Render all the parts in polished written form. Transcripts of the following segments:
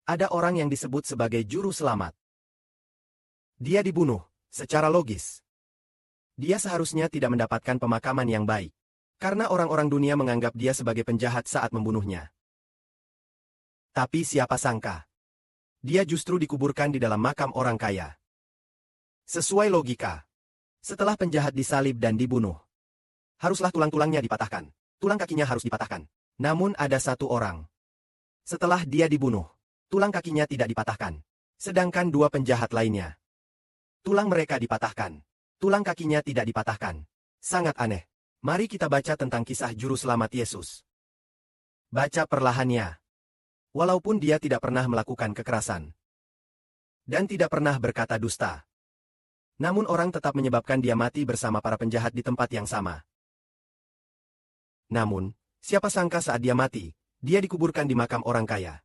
Ada orang yang disebut sebagai juru selamat. Dia dibunuh, secara logis. Dia seharusnya tidak mendapatkan pemakaman yang baik. Karena orang-orang dunia menganggap dia sebagai penjahat saat membunuhnya. Tapi siapa sangka? Dia justru dikuburkan di dalam makam orang kaya. Sesuai logika. Setelah penjahat disalib dan dibunuh, haruslah tulang-tulangnya dipatahkan. Tulang kakinya harus dipatahkan. Namun ada satu orang. Setelah dia dibunuh, tulang kakinya tidak dipatahkan. Sedangkan dua penjahat lainnya, tulang mereka dipatahkan. Tulang kakinya tidak dipatahkan. Sangat aneh. Mari kita baca tentang kisah juru selamat Yesus. Baca perlahannya. Walaupun dia tidak pernah melakukan kekerasan dan tidak pernah berkata dusta, namun orang tetap menyebabkan dia mati bersama para penjahat di tempat yang sama. Namun, siapa sangka saat dia mati, dia dikuburkan di makam orang kaya.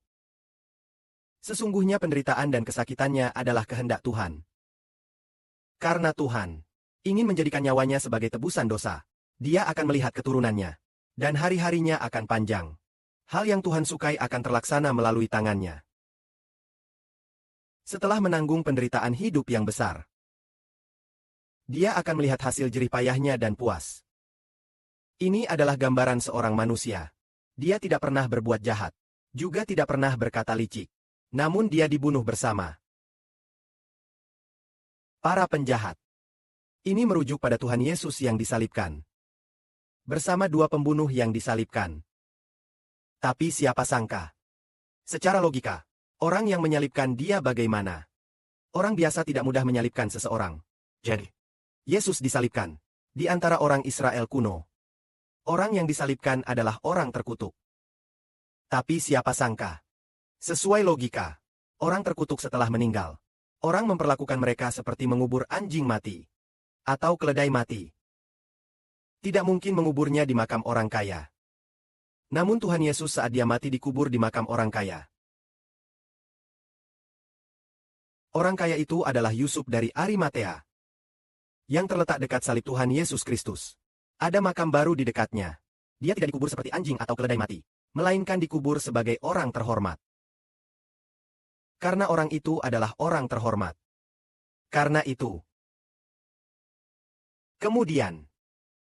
Sesungguhnya penderitaan dan kesakitannya adalah kehendak Tuhan. Karena Tuhan ingin menjadikan nyawanya sebagai tebusan dosa, dia akan melihat keturunannya, dan hari-harinya akan panjang. Hal yang Tuhan sukai akan terlaksana melalui tangannya. Setelah menanggung penderitaan hidup yang besar, dia akan melihat hasil jerih payahnya dan puas. Ini adalah gambaran seorang manusia. Dia tidak pernah berbuat jahat, juga tidak pernah berkata licik. Namun dia dibunuh bersama para penjahat. Ini merujuk pada Tuhan Yesus yang disalibkan. Bersama dua pembunuh yang disalibkan. Tapi siapa sangka? Secara logika, orang yang menyalibkan dia bagaimana? Orang biasa tidak mudah menyalibkan seseorang. Jadi, Yesus disalibkan. Di antara orang Israel kuno, orang yang disalibkan adalah orang terkutuk. Tapi siapa sangka? Sesuai logika, orang terkutuk setelah meninggal, orang memperlakukan mereka seperti mengubur anjing mati atau keledai mati. Tidak mungkin menguburnya di makam orang kaya. Namun Tuhan Yesus saat dia mati dikubur di makam orang kaya. Orang kaya itu adalah Yusuf dari Arimatea, yang terletak dekat salib Tuhan Yesus Kristus. Ada makam baru di dekatnya. Dia tidak dikubur seperti anjing atau keledai mati, melainkan dikubur sebagai orang terhormat. Karena orang itu adalah orang terhormat. Karena itu, kemudian,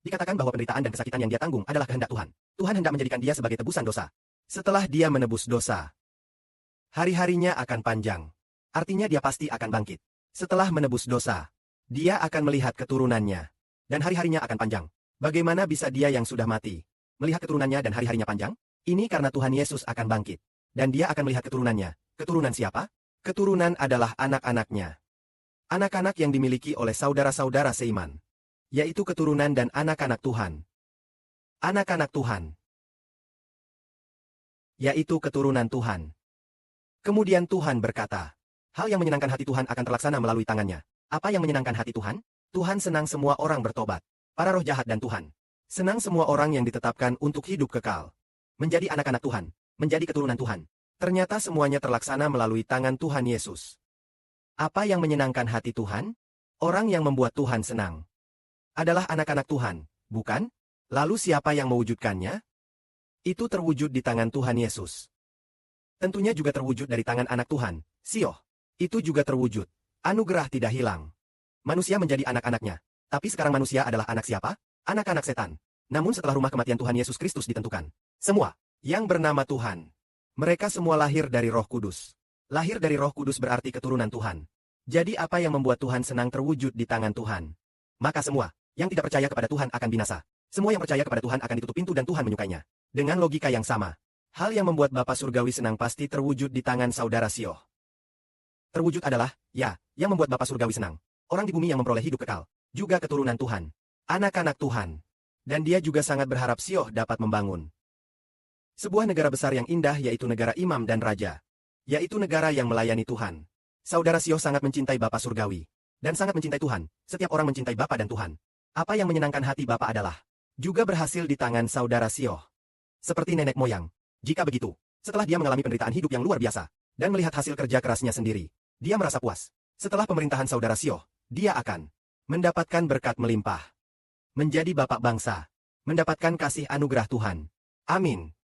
dikatakan bahwa penderitaan dan kesakitan yang dia tanggung adalah kehendak Tuhan. Tuhan hendak menjadikan dia sebagai tebusan dosa. Setelah dia menebus dosa, hari-harinya akan panjang. Artinya dia pasti akan bangkit. Setelah menebus dosa, dia akan melihat keturunannya. Dan hari-harinya akan panjang. Bagaimana bisa dia yang sudah mati melihat keturunannya dan hari-harinya panjang? Ini karena Tuhan Yesus akan bangkit. Dan dia akan melihat keturunannya. Keturunan siapa? Keturunan adalah anak-anaknya. Anak-anak yang dimiliki oleh saudara-saudara seiman. Yaitu keturunan dan anak-anak Tuhan. Anak-anak Tuhan. Yaitu keturunan Tuhan. Kemudian Tuhan berkata, hal yang menyenangkan hati Tuhan akan terlaksana melalui tangannya. Apa yang menyenangkan hati Tuhan? Tuhan senang semua orang bertobat. Para roh jahat dan Tuhan. Senang semua orang yang ditetapkan untuk hidup kekal. Menjadi anak-anak Tuhan. Menjadi keturunan Tuhan. Ternyata semuanya terlaksana melalui tangan Tuhan Yesus. Apa yang menyenangkan hati Tuhan? Orang yang membuat Tuhan senang adalah anak-anak Tuhan, bukan? Lalu siapa yang mewujudkannya? Itu terwujud di tangan Tuhan Yesus. Tentunya juga terwujud dari tangan anak Tuhan, Sioh. Itu juga terwujud. Anugerah tidak hilang. Manusia menjadi anak-anaknya. Tapi sekarang manusia adalah anak siapa? Anak-anak setan. Namun setelah rumah kematian Tuhan Yesus Kristus ditentukan, semua yang bernama Tuhan, mereka semua lahir dari Roh Kudus. Lahir dari Roh Kudus berarti keturunan Tuhan. Jadi apa yang membuat Tuhan senang terwujud di tangan Tuhan? Maka semua yang tidak percaya kepada Tuhan akan binasa. Semua yang percaya kepada Tuhan akan ditutup pintu dan Tuhan menyukainya. Dengan logika yang sama, hal yang membuat Bapa Surgawi senang pasti terwujud di tangan saudara Sioh. Terwujud adalah, ya, yang membuat Bapa Surgawi senang. Orang di bumi yang memperoleh hidup kekal. Juga keturunan Tuhan. Anak-anak Tuhan. Dan dia juga sangat berharap Sioh dapat membangun sebuah negara besar yang indah yaitu negara imam dan raja. Yaitu negara yang melayani Tuhan. Saudara Sioh sangat mencintai Bapa Surgawi. Dan sangat mencintai Tuhan. Setiap orang mencintai Bapa dan Tuhan. Apa yang menyenangkan hati Bapa adalah juga berhasil di tangan saudara Sioh. Seperti nenek moyang. Jika begitu, setelah dia mengalami penderitaan hidup yang luar biasa, dan melihat hasil kerja kerasnya sendiri, dia merasa puas. Setelah pemerintahan saudara Sioh, dia akan mendapatkan berkat melimpah. Menjadi bapak bangsa. Mendapatkan kasih anugerah Tuhan. Amin.